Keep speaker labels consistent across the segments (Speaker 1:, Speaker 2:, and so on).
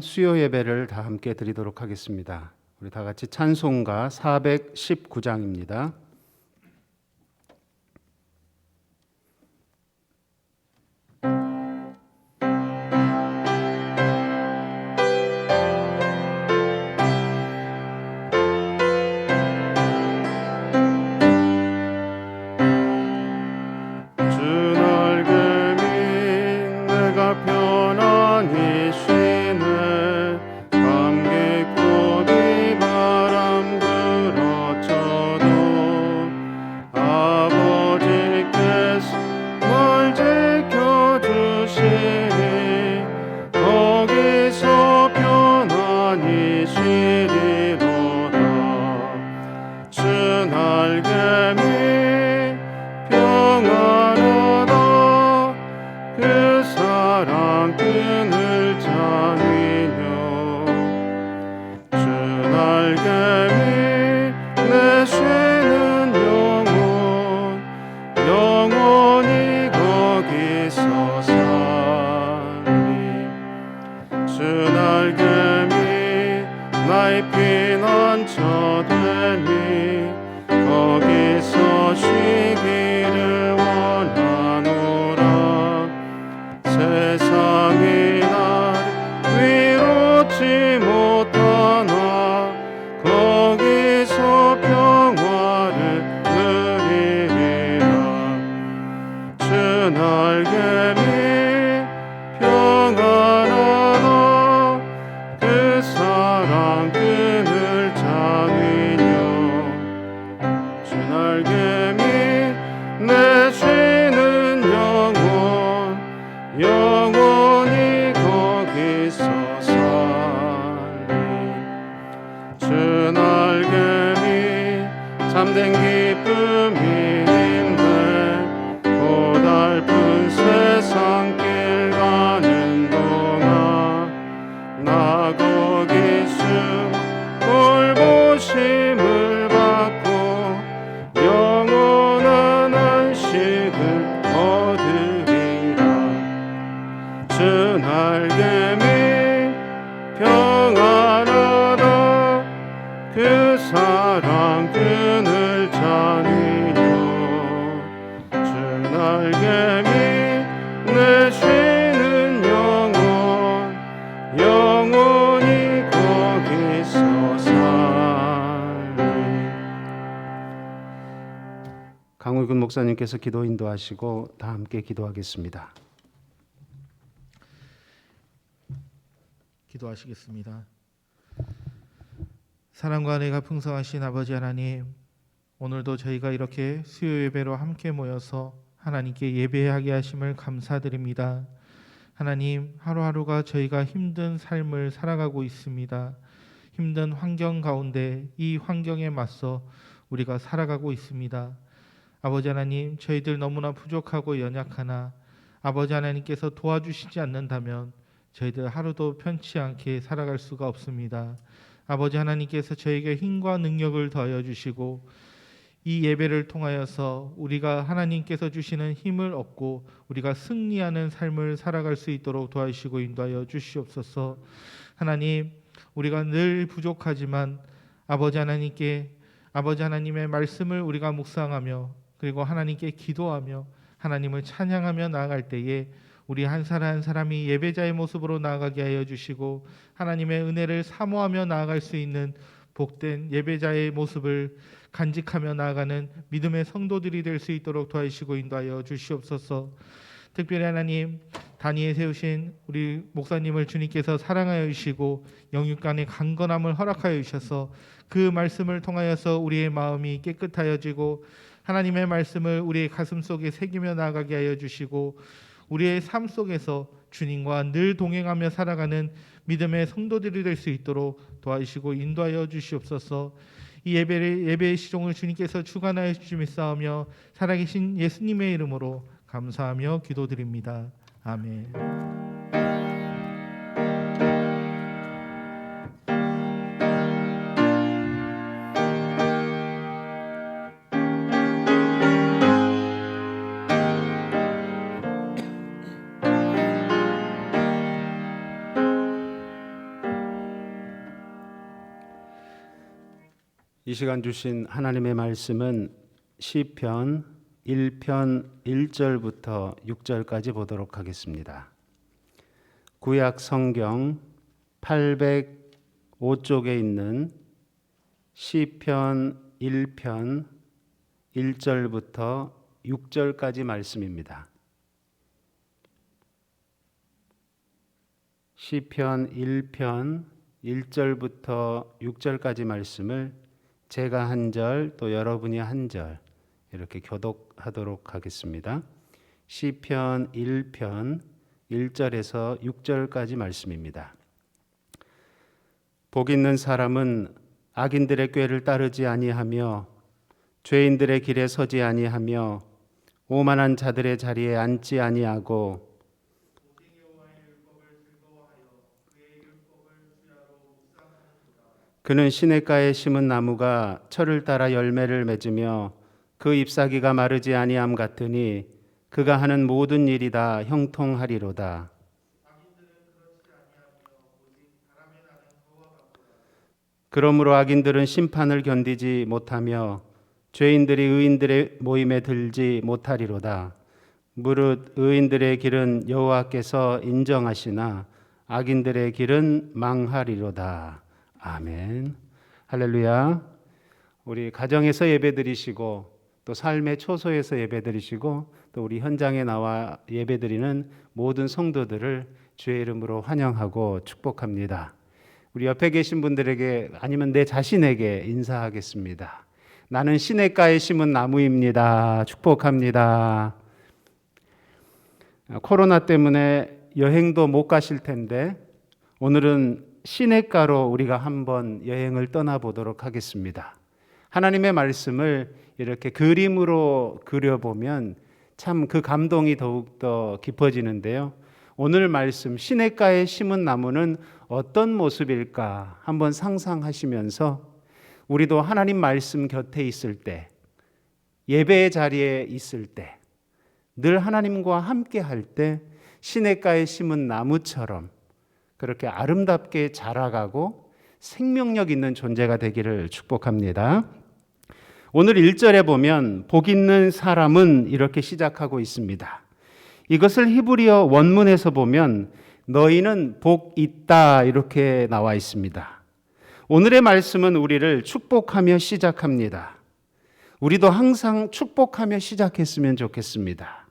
Speaker 1: 수요 예배를 다 함께 드리도록 하겠습니다. 우리 다 같이 찬송가 419장입니다.
Speaker 2: 피난처 되니 거기서 쉬기를 원하노라. 세상이 나를 위롭지 못하나 거기서 평화를 누리리라. 주 날개미 평안하다. 그 사랑 끈을 잡으며 주 날개미 내 쉬는 영혼 영원히 거기서 살리. 주 날개미 참된 기쁨이 힘들 고달픈 세상 길 가는 동안 나 거기 돌보심을 받고 영원한 안식을 얻으리라. 주 날개미 평안하다. 그 사랑 끈을 잡으며 주 날개미 내 쉬는 영혼 영원히 거기서 살리.
Speaker 1: 강우근 목사님께서 기도 인도하시고 다 함께 기도하겠습니다.
Speaker 3: 기도하시겠습니다. 사랑과 은혜가 풍성하신 아버지 하나님, 오늘도 저희가 이렇게 수요 예배로 함께 모여서 하나님께 예배하게 하심을 감사드립니다. 하나님, 하루하루가 저희가 힘든 삶을 살아가고 있습니다. 힘든 환경 가운데 이 환경에 맞서 우리가 살아가고 있습니다. 아버지 하나님, 저희들 너무나 부족하고 연약하나 아버지 하나님께서 도와주시지 않는다면 저희들 하루도 편치 않게 살아갈 수가 없습니다. 아버지 하나님께서 저에게 힘과 능력을 더하여 주시고 이 예배를 통하여서 우리가 하나님께서 주시는 힘을 얻고 우리가 승리하는 삶을 살아갈 수 있도록 도와주시고 인도하여 주시옵소서. 하나님, 우리가 늘 부족하지만 아버지 하나님의 말씀을 우리가 묵상하며 그리고 하나님께 기도하며 하나님을 찬양하며 나아갈 때에 우리 한 사람 한 사람이 예배자의 모습으로 나아가게 하여 주시고 하나님의 은혜를 사모하며 나아갈 수 있는 복된 예배자의 모습을 간직하며 나아가는 믿음의 성도들이 될 수 있도록 도와주시고 인도하여 주시옵소서. 특별히 하나님, 단위에 세우신 우리 목사님을 주님께서 사랑하여 주시고 영육간의 강건함을 허락하여 주셔서 그 말씀을 통하여서 우리의 마음이 깨끗하여지고 하나님의 말씀을 우리의 가슴 속에 새기며 나아가게 하여 주시고 우리의 삶 속에서 주님과 늘 동행하며 살아가는 믿음의 성도들이 될 수 있도록 도와주시고 인도하여 주시옵소서. 이 예배의 시종을 주님께서 주관하여 주시옵사오며 살아계신 예수님의 이름으로 감사하며 기도드립니다. 아멘.
Speaker 1: 이 시간 주신 하나님의 말씀은 시편 1편 1절부터 6절까지 보도록 하겠습니다. 구약 성경 805쪽에 있는 시편 1편 1절부터 6절까지 말씀입니다. 시편 1편 1절부터 6절까지 말씀을 제가 한 절, 또 여러분이 한 절 이렇게 교독하도록 하겠습니다. 시편 1편 1절에서 6절까지 말씀입니다. 복 있는 사람은 악인들의 꾀를 따르지 아니하며 죄인들의 길에 서지 아니하며 오만한 자들의 자리에 앉지 아니하고 그는 시냇가에 심은 나무가 철을 따라 열매를 맺으며 그 잎사귀가 마르지 아니함 같으니 그가 하는 모든 일이 다 형통하리로다. 그러므로 악인들은 심판을 견디지 못하며 죄인들이 의인들의 모임에 들지 못하리로다. 무릇 의인들의 길은 여호와께서 인정하시나 악인들의 길은 망하리로다. 아멘. 할렐루야. 우리 가정에서 예배드리시고 또 삶의 초소에서 예배드리시고 또 우리 현장에 나와 예배드리는 모든 성도들을 주의 이름으로 환영하고 축복합니다. 우리 옆에 계신 분들에게 아니면 내 자신에게 인사하겠습니다. 나는 시냇가에 심은 나무입니다. 축복합니다. 코로나 때문에 여행도 못 가실 텐데 오늘은 시냇가로 우리가 한번 여행을 떠나보도록 하겠습니다. 하나님의 말씀을 이렇게 그림으로 그려보면 참 그 감동이 더욱더 깊어지는데요. 오늘 말씀 시냇가에 심은 나무는 어떤 모습일까 한번 상상하시면서 우리도 하나님 말씀 곁에 있을 때, 예배의 자리에 있을 때, 늘 하나님과 함께 할 때 시냇가에 심은 나무처럼 그렇게 아름답게 자라가고 생명력 있는 존재가 되기를 축복합니다. 오늘 1절에 보면 복 있는 사람은 이렇게 시작하고 있습니다. 이것을 히브리어 원문에서 보면 너희는 복 있다 이렇게 나와 있습니다. 오늘의 말씀은 우리를 축복하며 시작합니다. 우리도 항상 축복하며 시작했으면 좋겠습니다.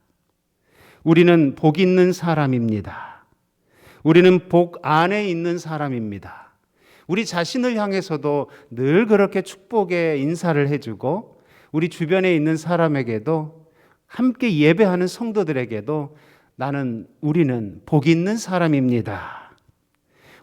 Speaker 1: 우리는 복 있는 사람입니다. 우리는 복 안에 있는 사람입니다. 우리 자신을 향해서도 늘 그렇게 축복의 인사를 해주고 우리 주변에 있는 사람에게도 함께 예배하는 성도들에게도 우리는 복 있는 사람입니다.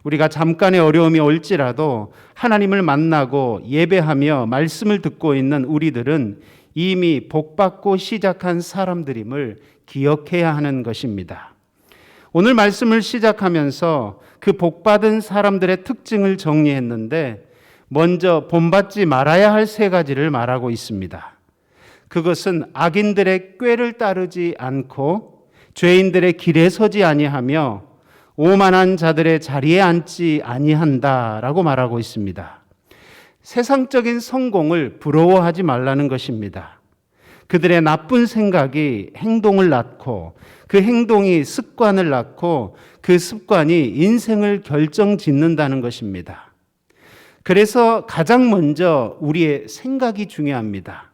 Speaker 1: 우리가 잠깐의 어려움이 올지라도 하나님을 만나고 예배하며 말씀을 듣고 있는 우리들은 이미 복받고 시작한 사람들임을 기억해야 하는 것입니다. 오늘 말씀을 시작하면서 그 복받은 사람들의 특징을 정리했는데 먼저 본받지 말아야 할 세 가지를 말하고 있습니다. 그것은 악인들의 꾀를 따르지 않고 죄인들의 길에 서지 아니하며 오만한 자들의 자리에 앉지 아니한다라고 말하고 있습니다. 세상적인 성공을 부러워하지 말라는 것입니다. 그들의 나쁜 생각이 행동을 낳고 그 행동이 습관을 낳고 그 습관이 인생을 결정짓는다는 것입니다. 그래서 가장 먼저 우리의 생각이 중요합니다.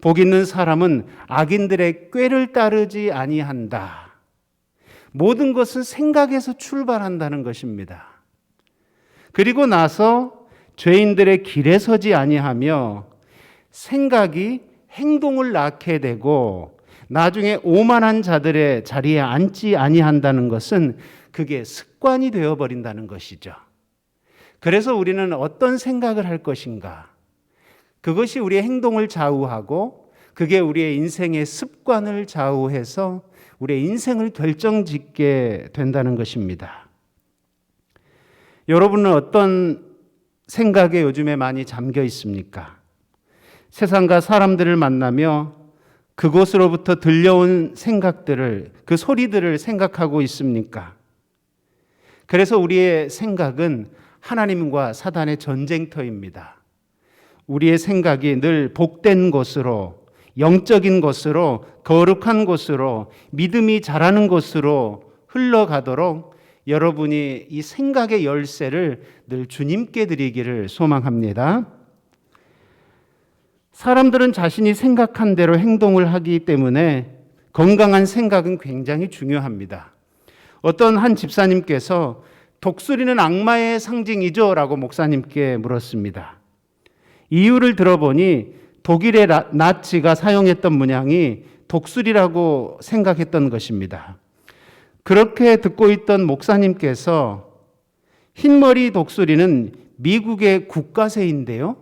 Speaker 1: 복 있는 사람은 악인들의 꾀를 따르지 아니한다. 모든 것은 생각에서 출발한다는 것입니다. 그리고 나서 죄인들의 길에 서지 아니하며 생각이 행동을 낳게 되고 나중에 오만한 자들의 자리에 앉지 아니한다는 것은 그게 습관이 되어버린다는 것이죠. 그래서 우리는 어떤 생각을 할 것인가? 그것이 우리의 행동을 좌우하고 그게 우리의 인생의 습관을 좌우해서 우리의 인생을 결정짓게 된다는 것입니다. 여러분은 어떤 생각에 요즘에 많이 잠겨 있습니까? 세상과 사람들을 만나며 그곳으로부터 들려온 생각들을, 그 소리들을 생각하고 있습니까? 그래서 우리의 생각은 하나님과 사단의 전쟁터입니다. 우리의 생각이 늘 복된 것으로, 영적인 것으로, 거룩한 것으로, 믿음이 자라는 것으로 흘러가도록 여러분이 이 생각의 열쇠를 늘 주님께 드리기를 소망합니다. 사람들은 자신이 생각한 대로 행동을 하기 때문에 건강한 생각은 굉장히 중요합니다. 어떤 한 집사님께서 독수리는 악마의 상징이죠? 라고 목사님께 물었습니다. 이유를 들어보니 독일의 나치가 사용했던 문양이 독수리라고 생각했던 것입니다. 그렇게 듣고 있던 목사님께서 흰머리 독수리는 미국의 국가새인데요.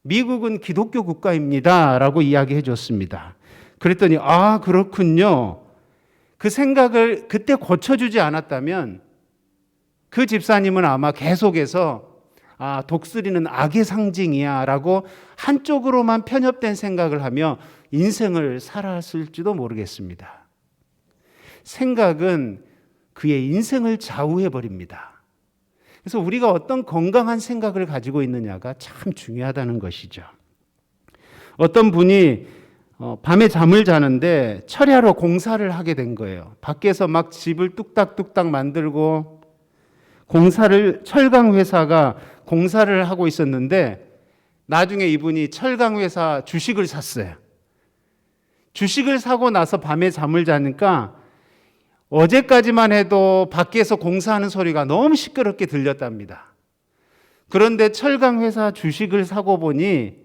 Speaker 1: 미국은 기독교 국가입니다. 라고 이야기해 줬습니다. 그랬더니 아, 그렇군요. 그 생각을 그때 고쳐주지 않았다면 그 집사님은 아마 계속해서 아, 독수리는 악의 상징이야 라고 한쪽으로만 편협된 생각을 하며 인생을 살았을지도 모르겠습니다. 생각은 그의 인생을 좌우해 버립니다. 그래서 우리가 어떤 건강한 생각을 가지고 있느냐가 참 중요하다는 것이죠. 어떤 분이 밤에 잠을 자는데 철야로 공사를 하게 된 거예요. 밖에서 막 집을 뚝딱뚝딱 만들고 철강 회사가 공사를 하고 있었는데 나중에 이분이 철강 회사 주식을 샀어요. 주식을 사고 나서 밤에 잠을 자니까 어제까지만 해도 밖에서 공사하는 소리가 너무 시끄럽게 들렸답니다. 그런데 철강 회사 주식을 사고 보니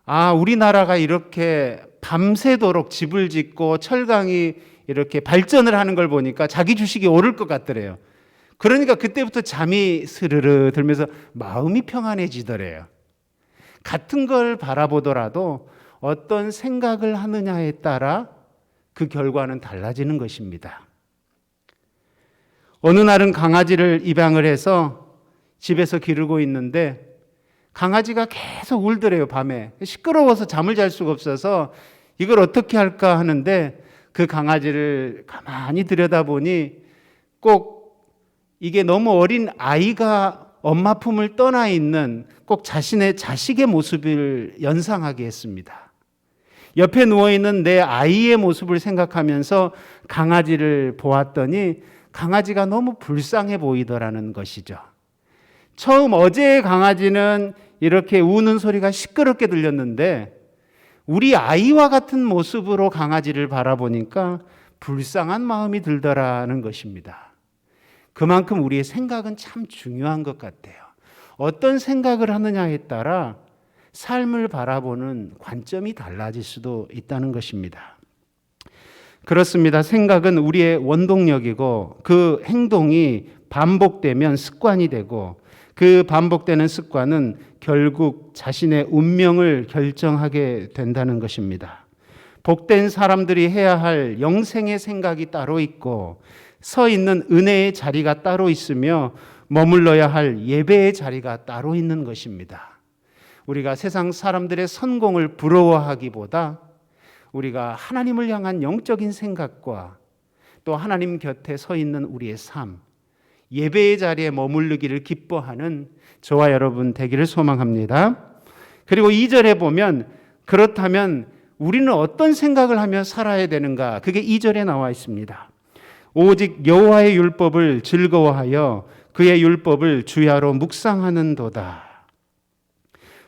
Speaker 1: 아, 우리나라가 이렇게 밤새도록 집을 짓고 철강이 이렇게 발전을 하는 걸 보니까 자기 주식이 오를 것 같더래요. 그러니까 그때부터 잠이 스르르 들면서 마음이 평안해지더래요. 같은 걸 바라보더라도 어떤 생각을 하느냐에 따라 그 결과는 달라지는 것입니다. 어느 날은 강아지를 입양을 해서 집에서 기르고 있는데 강아지가 계속 울더래요. 밤에 시끄러워서 잠을 잘 수가 없어서 이걸 어떻게 할까 하는데 그 강아지를 가만히 들여다보니 꼭 이게 너무 어린 아이가 엄마 품을 떠나 있는 꼭 자신의 자식의 모습을 연상하게 했습니다. 옆에 누워있는 내 아이의 모습을 생각하면서 강아지를 보았더니 강아지가 너무 불쌍해 보이더라는 것이죠. 처음 어제의 강아지는 이렇게 우는 소리가 시끄럽게 들렸는데 우리 아이와 같은 모습으로 강아지를 바라보니까 불쌍한 마음이 들더라는 것입니다. 그만큼 우리의 생각은 참 중요한 것 같아요. 어떤 생각을 하느냐에 따라 삶을 바라보는 관점이 달라질 수도 있다는 것입니다. 그렇습니다. 생각은 우리의 원동력이고 그 행동이 반복되면 습관이 되고 그 반복되는 습관은 결국 자신의 운명을 결정하게 된다는 것입니다. 복된 사람들이 해야 할 영생의 생각이 따로 있고 서 있는 은혜의 자리가 따로 있으며 머물러야 할 예배의 자리가 따로 있는 것입니다. 우리가 세상 사람들의 성공을 부러워하기보다 우리가 하나님을 향한 영적인 생각과 또 하나님 곁에 서 있는 우리의 삶, 예배의 자리에 머무르기를 기뻐하는 저와 여러분 되기를 소망합니다. 그리고 2절에 보면 그렇다면 우리는 어떤 생각을 하며 살아야 되는가? 그게 2절에 나와 있습니다. 오직 여호와의 율법을 즐거워하여 그의 율법을 주야로 묵상하는도다.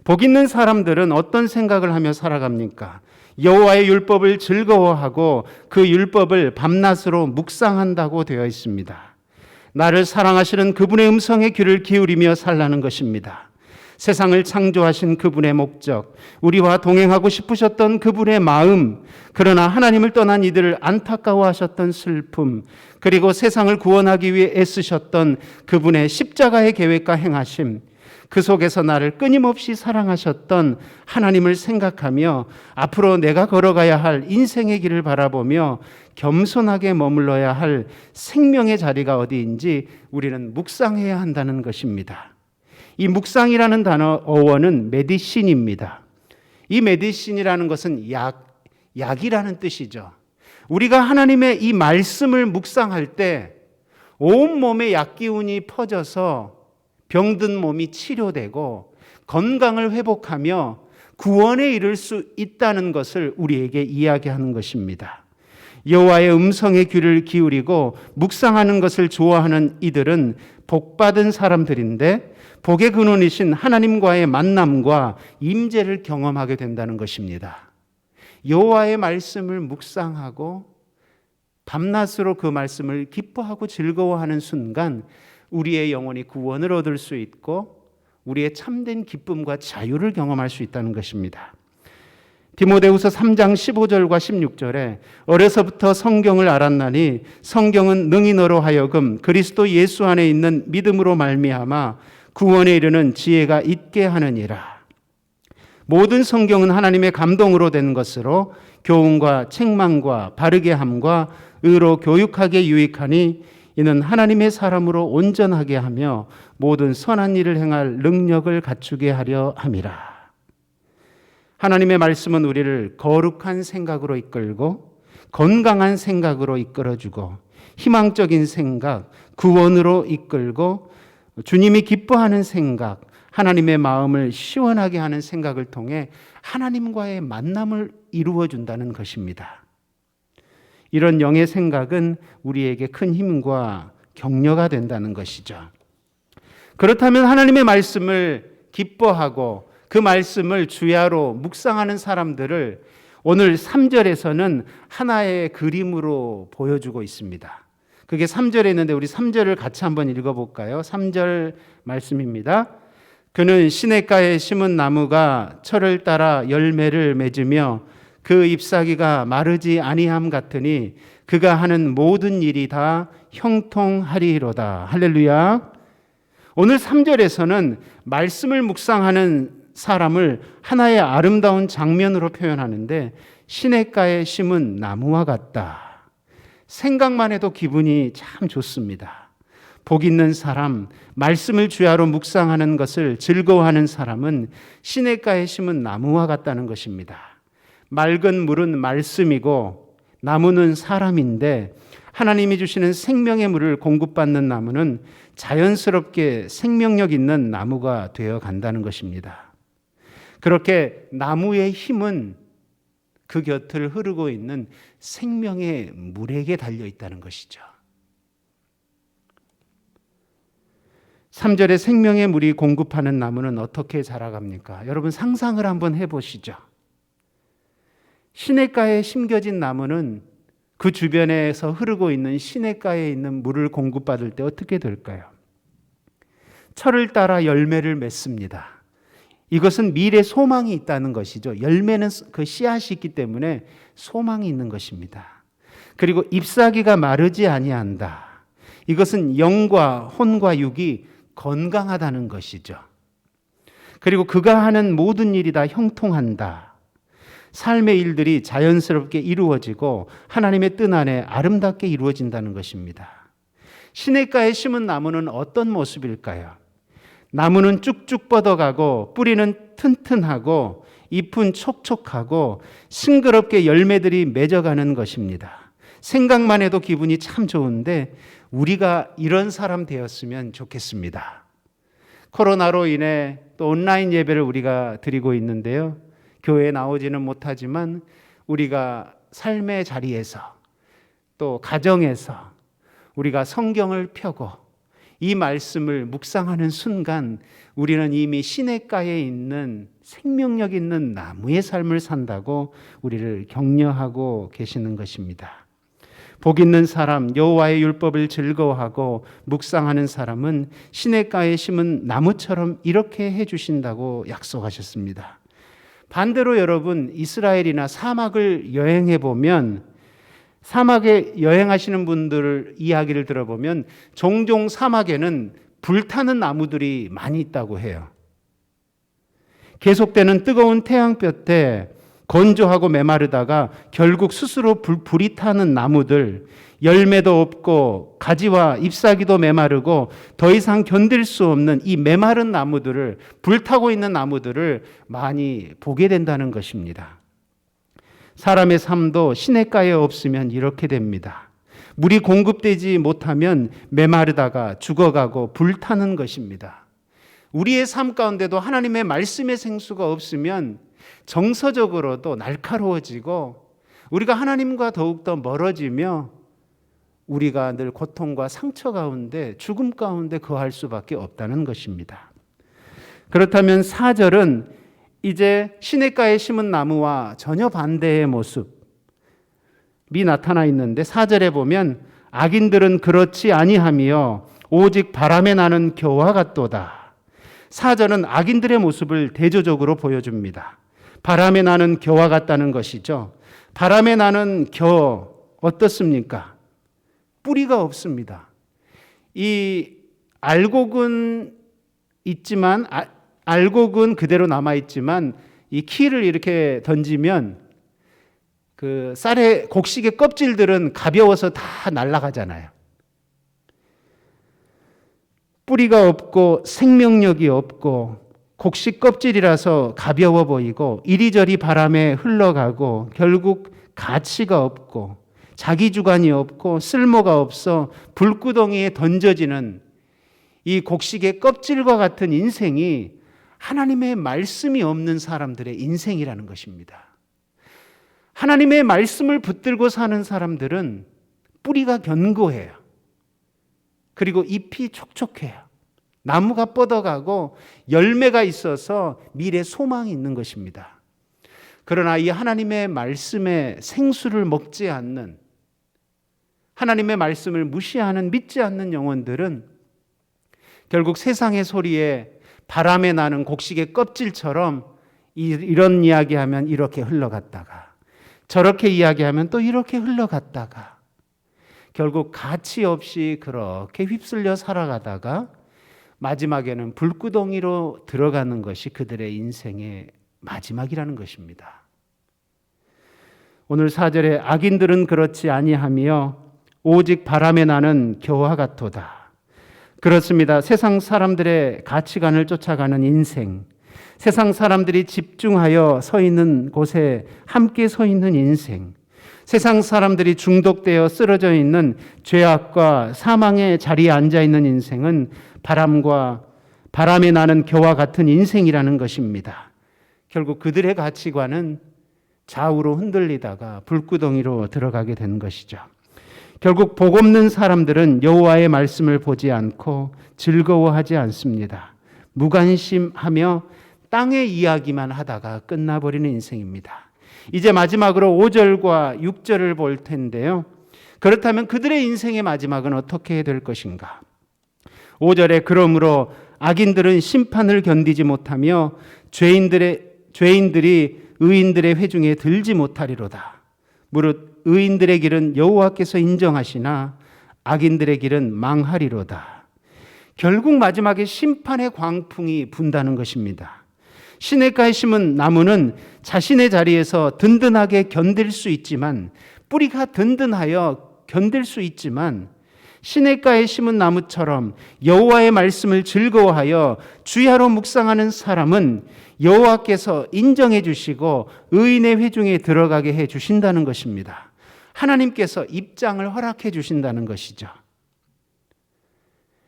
Speaker 1: 복 있는 사람들은 어떤 생각을 하며 살아갑니까? 여호와의 율법을 즐거워하고 그 율법을 밤낮으로 묵상한다고 되어 있습니다. 나를 사랑하시는 그분의 음성에 귀를 기울이며 살라는 것입니다. 세상을 창조하신 그분의 목적, 우리와 동행하고 싶으셨던 그분의 마음, 그러나 하나님을 떠난 이들을 안타까워하셨던 슬픔, 그리고 세상을 구원하기 위해 애쓰셨던 그분의 십자가의 계획과 행하심, 그 속에서 나를 끊임없이 사랑하셨던 하나님을 생각하며 앞으로 내가 걸어가야 할 인생의 길을 바라보며 겸손하게 머물러야 할 생명의 자리가 어디인지 우리는 묵상해야 한다는 것입니다. 이 묵상이라는 단어 어원은 메디신입니다. 이 메디신이라는 것은 약이라는 뜻이죠. 우리가 하나님의 이 말씀을 묵상할 때 온몸에 약기운이 퍼져서 병든 몸이 치료되고 건강을 회복하며 구원에 이를 수 있다는 것을 우리에게 이야기하는 것입니다. 여호와의 음성에 귀를 기울이고 묵상하는 것을 좋아하는 이들은 복받은 사람들인데 복의 근원이신 하나님과의 만남과 임재를 경험하게 된다는 것입니다. 여호와의 말씀을 묵상하고 밤낮으로 그 말씀을 기뻐하고 즐거워하는 순간 우리의 영혼이 구원을 얻을 수 있고 우리의 참된 기쁨과 자유를 경험할 수 있다는 것입니다. 디모데후서 3장 15절과 16절에 어려서부터 성경을 알았나니 성경은 능히 너로 하여금 그리스도 예수 안에 있는 믿음으로 말미암아 구원에 이르는 지혜가 있게 하느니라. 모든 성경은 하나님의 감동으로 된 것으로 교훈과 책망과 바르게 함과 의로 교육하게 유익하니 이는 하나님의 사람으로 온전하게 하며 모든 선한 일을 행할 능력을 갖추게 하려 함이라. 하나님의 말씀은 우리를 거룩한 생각으로 이끌고 건강한 생각으로 이끌어주고 희망적인 생각, 구원으로 이끌고 주님이 기뻐하는 생각, 하나님의 마음을 시원하게 하는 생각을 통해 하나님과의 만남을 이루어준다는 것입니다. 이런 영의 생각은 우리에게 큰 힘과 격려가 된다는 것이죠. 그렇다면 하나님의 말씀을 기뻐하고 그 말씀을 주야로 묵상하는 사람들을 오늘 3절에서는 하나의 그림으로 보여주고 있습니다. 그게 3절에 있는데 우리 3절을 같이 한번 읽어볼까요? 3절 말씀입니다. 그는 시냇가에 심은 나무가 철을 따라 열매를 맺으며 그 잎사귀가 마르지 아니함 같으니 그가 하는 모든 일이 다 형통하리로다. 할렐루야. 오늘 3절에서는 말씀을 묵상하는 사람을 하나의 아름다운 장면으로 표현하는데 시냇가에 심은 나무와 같다. 생각만 해도 기분이 참 좋습니다. 복 있는 사람, 말씀을 주야로 묵상하는 것을 즐거워하는 사람은 시냇가에 심은 나무와 같다는 것입니다. 맑은 물은 말씀이고 나무는 사람인데 하나님이 주시는 생명의 물을 공급받는 나무는 자연스럽게 생명력 있는 나무가 되어 간다는 것입니다. 그렇게 나무의 힘은 그 곁을 흐르고 있는 생명의 물에게 달려 있다는 것이죠. 3절에 생명의 물이 공급하는 나무는 어떻게 자라갑니까? 여러분 상상을 한번 해보시죠. 시냇가에 심겨진 나무는 그 주변에서 흐르고 있는 시냇가에 있는 물을 공급받을 때 어떻게 될까요? 철을 따라 열매를 맺습니다. 이것은 미래 소망이 있다는 것이죠. 열매는 그 씨앗이 있기 때문에 소망이 있는 것입니다. 그리고 잎사귀가 마르지 아니한다. 이것은 영과 혼과 육이 건강하다는 것이죠. 그리고 그가 하는 모든 일이 다 형통한다. 삶의 일들이 자연스럽게 이루어지고 하나님의 뜻 안에 아름답게 이루어진다는 것입니다. 시냇가에 심은 나무는 어떤 모습일까요? 나무는 쭉쭉 뻗어가고 뿌리는 튼튼하고 잎은 촉촉하고 싱그럽게 열매들이 맺어가는 것입니다. 생각만 해도 기분이 참 좋은데 우리가 이런 사람 되었으면 좋겠습니다. 코로나로 인해 또 온라인 예배를 우리가 드리고 있는데요. 교회에 나오지는 못하지만 우리가 삶의 자리에서 또 가정에서 우리가 성경을 펴고 이 말씀을 묵상하는 순간 우리는 이미 시냇가에 있는 생명력 있는 나무의 삶을 산다고 우리를 격려하고 계시는 것입니다. 복 있는 사람, 여호와의 율법을 즐거워하고 묵상하는 사람은 시냇가에 심은 나무처럼 이렇게 해주신다고 약속하셨습니다. 반대로 여러분 이스라엘이나 사막을 여행해 보면 사막에 여행하시는 분들 이야기를 들어보면 종종 사막에는 불타는 나무들이 많이 있다고 해요. 계속되는 뜨거운 태양볕에 건조하고 메마르다가 결국 스스로 불이 타는 나무들, 열매도 없고 가지와 잎사귀도 메마르고 더 이상 견딜 수 없는 이 메마른 나무들을, 불타고 있는 나무들을 많이 보게 된다는 것입니다. 사람의 삶도 시냇가에 없으면 이렇게 됩니다. 물이 공급되지 못하면 메마르다가 죽어가고 불타는 것입니다. 우리의 삶 가운데도 하나님의 말씀의 생수가 없으면 정서적으로도 날카로워지고 우리가 하나님과 더욱더 멀어지며 우리가 늘 고통과 상처 가운데 죽음 가운데 거할 수밖에 없다는 것입니다. 그렇다면 4절은 이제 시냇가에 심은 나무와 전혀 반대의 모습이 나타나 있는데 4절에 보면 악인들은 그렇지 아니하며 오직 바람에 나는 겨와 같도다. 4절은 악인들의 모습을 대조적으로 보여줍니다. 바람에 나는 겨와 같다는 것이죠. 바람에 나는 겨 어떻습니까? 뿌리가 없습니다. 이 알곡은 있지만 알곡은 그대로 남아 있지만 이 키를 이렇게 던지면 그 쌀의 곡식의 껍질들은 가벼워서 다 날아가잖아요. 뿌리가 없고 생명력이 없고 곡식 껍질이라서 가벼워 보이고 이리저리 바람에 흘러가고 결국 가치가 없고 자기 주관이 없고 쓸모가 없어 불구덩이에 던져지는 이 곡식의 껍질과 같은 인생이 하나님의 말씀이 없는 사람들의 인생이라는 것입니다. 하나님의 말씀을 붙들고 사는 사람들은 뿌리가 견고해요. 그리고 잎이 촉촉해요. 나무가 뻗어가고 열매가 있어서 미래 소망이 있는 것입니다. 그러나 이 하나님의 말씀의 생수를 먹지 않는, 하나님의 말씀을 무시하는, 믿지 않는 영혼들은 결국 세상의 소리에 바람에 나는 곡식의 껍질처럼 이런 이야기하면 이렇게 흘러갔다가 저렇게 이야기하면 또 이렇게 흘러갔다가 결국 가치 없이 그렇게 휩쓸려 살아가다가 마지막에는 불구덩이로 들어가는 것이 그들의 인생의 마지막이라는 것입니다. 오늘 4절에 악인들은 그렇지 아니하며 오직 바람에 나는 겨와 같도다. 그렇습니다. 세상 사람들의 가치관을 쫓아가는 인생, 세상 사람들이 집중하여 서 있는 곳에 함께 서 있는 인생, 세상 사람들이 중독되어 쓰러져 있는 죄악과 사망의 자리에 앉아 있는 인생은 바람에 나는 겨와 같은 인생이라는 것입니다. 결국 그들의 가치관은 좌우로 흔들리다가 불구덩이로 들어가게 된 것이죠. 결국 복 없는 사람들은 여호와의 말씀을 보지 않고 즐거워하지 않습니다. 무관심하며 땅의 이야기만 하다가 끝나버리는 인생입니다. 이제 마지막으로 5절과 6절을 볼 텐데요. 그렇다면 그들의 인생의 마지막은 어떻게 될 것인가? 5절에 그러므로 악인들은 심판을 견디지 못하며 죄인들이 의인들의 회중에 들지 못하리로다. 무릇 의인들의 길은 여호와께서 인정하시나 악인들의 길은 망하리로다. 결국 마지막에 심판의 광풍이 분다는 것입니다. 시냇가에 심은 나무는 자신의 자리에서 든든하게 견딜 수 있지만, 뿌리가 든든하여 견딜 수 있지만, 시냇가에 심은 나무처럼 여호와의 말씀을 즐거워하여 주야로 묵상하는 사람은 여호와께서 인정해 주시고 의인의 회중에 들어가게 해 주신다는 것입니다. 하나님께서 입장을 허락해 주신다는 것이죠.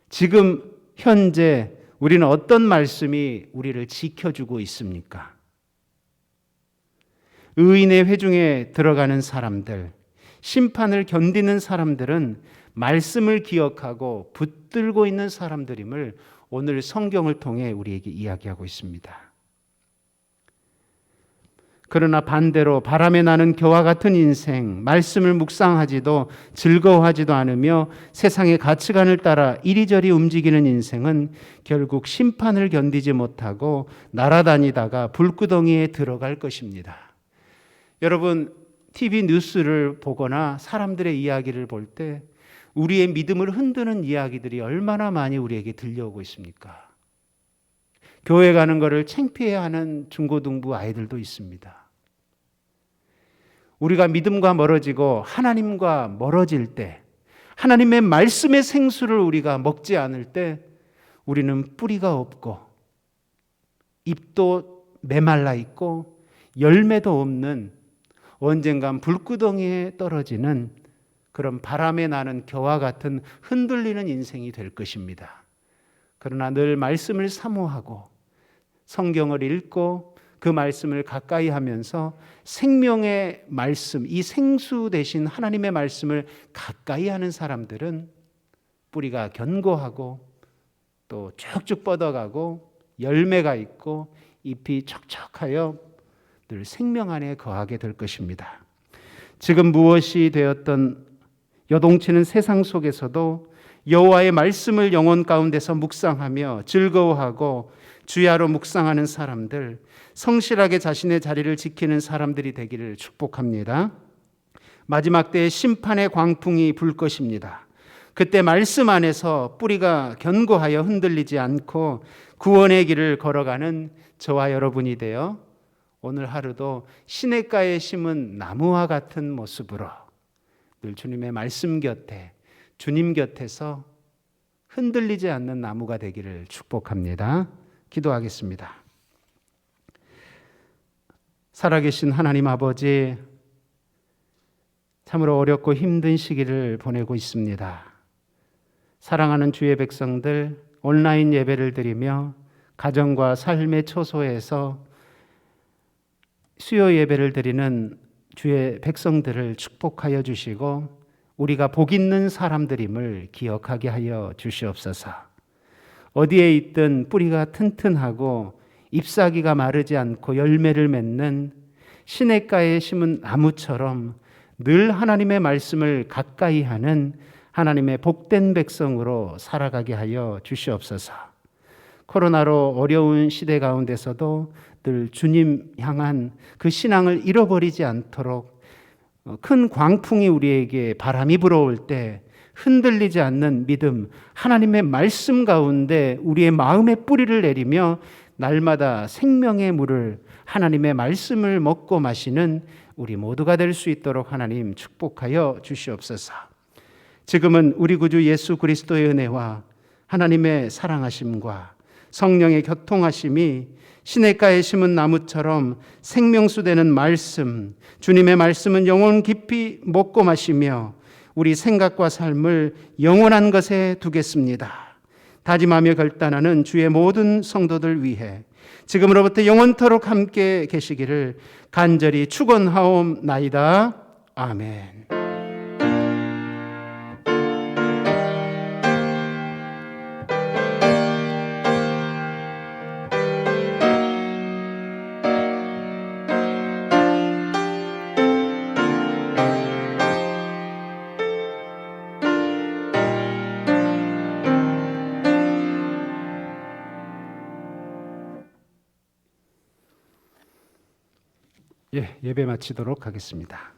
Speaker 1: 지금 현재 우리는 어떤 말씀이 우리를 지켜주고 있습니까? 의인의 회중에 들어가는 사람들, 심판을 견디는 사람들은 말씀을 기억하고 붙들고 있는 사람들임을 오늘 성경을 통해 우리에게 이야기하고 있습니다. 그러나 반대로 바람에 나는 겨와 같은 인생, 말씀을 묵상하지도 즐거워하지도 않으며 세상의 가치관을 따라 이리저리 움직이는 인생은 결국 심판을 견디지 못하고 날아다니다가 불구덩이에 들어갈 것입니다. 여러분, TV 뉴스를 보거나 사람들의 이야기를 볼 때 우리의 믿음을 흔드는 이야기들이 얼마나 많이 우리에게 들려오고 있습니까? 교회 가는 것을 창피해하는 중고등부 아이들도 있습니다. 우리가 믿음과 멀어지고 하나님과 멀어질 때, 하나님의 말씀의 생수를 우리가 먹지 않을 때 우리는 뿌리가 없고 잎도 메말라 있고 열매도 없는 언젠간 불구덩이에 떨어지는 그런 바람에 나는 겨와 같은 흔들리는 인생이 될 것입니다. 그러나 늘 말씀을 사모하고 성경을 읽고 그 말씀을 가까이 하면서 생명의 말씀, 이 생수 되신 하나님의 말씀을 가까이 하는 사람들은 뿌리가 견고하고 또 쭉쭉 뻗어가고 열매가 있고 잎이 촉촉하여 늘 생명 안에 거하게 될 것입니다. 지금 무엇이 되었던 여동치는 세상 속에서도 여호와의 말씀을 영혼 가운데서 묵상하며 즐거워하고 주야로 묵상하는 사람들, 성실하게 자신의 자리를 지키는 사람들이 되기를 축복합니다. 마지막 때에 심판의 광풍이 불 것입니다. 그때 말씀 안에서 뿌리가 견고하여 흔들리지 않고 구원의 길을 걸어가는 저와 여러분이 되어 오늘 하루도 시냇가에 심은 나무와 같은 모습으로 늘 주님의 말씀 곁에, 주님 곁에서 흔들리지 않는 나무가 되기를 축복합니다. 기도하겠습니다. 살아계신 하나님 아버지, 참으로 어렵고 힘든 시기를 보내고 있습니다. 사랑하는 주의 백성들, 온라인 예배를 드리며 가정과 삶의 초소에서 수요 예배를 드리는 주의 백성들을 축복하여 주시고 우리가 복 있는 사람들임을 기억하게 하여 주시옵소서. 어디에 있든 뿌리가 튼튼하고 잎사귀가 마르지 않고 열매를 맺는 시냇가에 심은 나무처럼 늘 하나님의 말씀을 가까이 하는 하나님의 복된 백성으로 살아가게 하여 주시옵소서. 코로나로 어려운 시대 가운데서도 늘 주님 향한 그 신앙을 잃어버리지 않도록 큰 광풍이 우리에게 바람이 불어올 때 흔들리지 않는 믿음, 하나님의 말씀 가운데 우리의 마음의 뿌리를 내리며 날마다 생명의 물을, 하나님의 말씀을 먹고 마시는 우리 모두가 될 수 있도록 하나님 축복하여 주시옵소서. 지금은 우리 구주 예수 그리스도의 은혜와 하나님의 사랑하심과 성령의 교통하심이 시냇가에 심은 나무처럼 생명수 되는 말씀, 주님의 말씀은 영혼 깊이 먹고 마시며 우리 생각과 삶을 영원한 것에 두겠습니다. 다짐하며 결단하는 주의 모든 성도들 위해 지금으로부터 영원토록 함께 계시기를 간절히 축원하옵나이다. 아멘. 예배 마치도록 하겠습니다.